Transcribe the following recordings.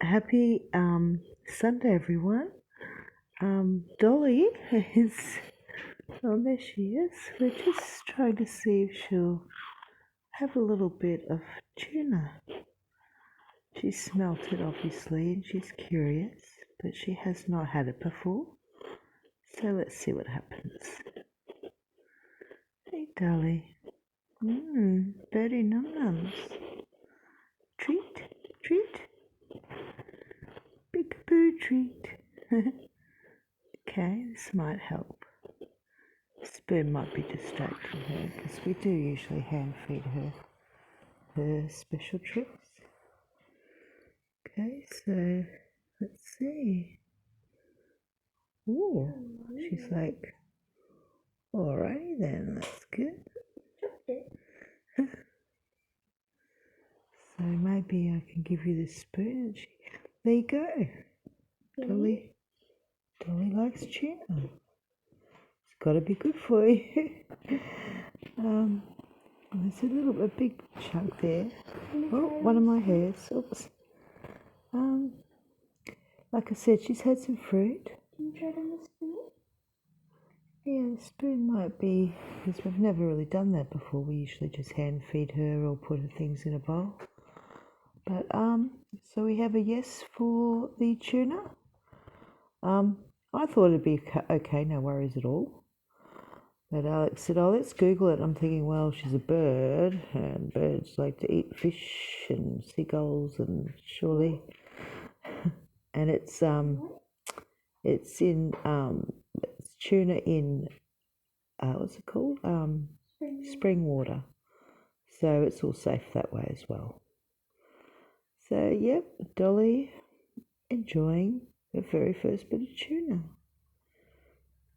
Happy Sunday, everyone. Dolly is. Oh, there she is. We're just trying to see if she'll have a little bit of tuna. She smelt it, obviously, and she's curious, but she has not had it before. So let's see what happens. Hey, Dolly. Birdie num nums. Treat, treat. Peekaboo treat. Okay, this might help. Spoon might be distracting her because we do usually hand feed her special treats. Okay, so let's see. Ooh, she's like, alrighty then, that's good. So maybe I can give you this spoon. There you go. Dolly likes tuna. It's got to be good for you. There's a big chunk there. Oh, one of my hairs. Oops. Like I said, she's had some fruit. Can you try it on the spoon? Yeah, the spoon might be, because we've never really done that before. We usually just hand feed her or put her things in a bowl. But, so we have a yes for the tuna. I thought it'd be okay, no worries at all. But Alex said, oh, let's Google it. I'm thinking, well, she's a bird, and birds like to eat fish and seagulls, and surely. And it's tuna in, what's it called? Spring water. So it's all safe that way as well. So, yep, Dolly enjoying her very first bit of tuna.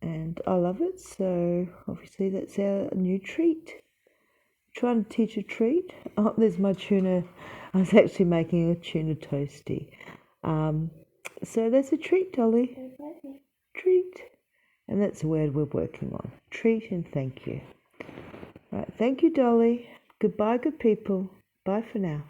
And I love it, so obviously that's our new treat. Trying to teach a treat. Oh, there's my tuna. I was actually making a tuna toasty. So that's a treat, Dolly. Treat. And that's a word we're working on. Treat and thank you. Right, thank you, Dolly. Goodbye, good people. Bye for now.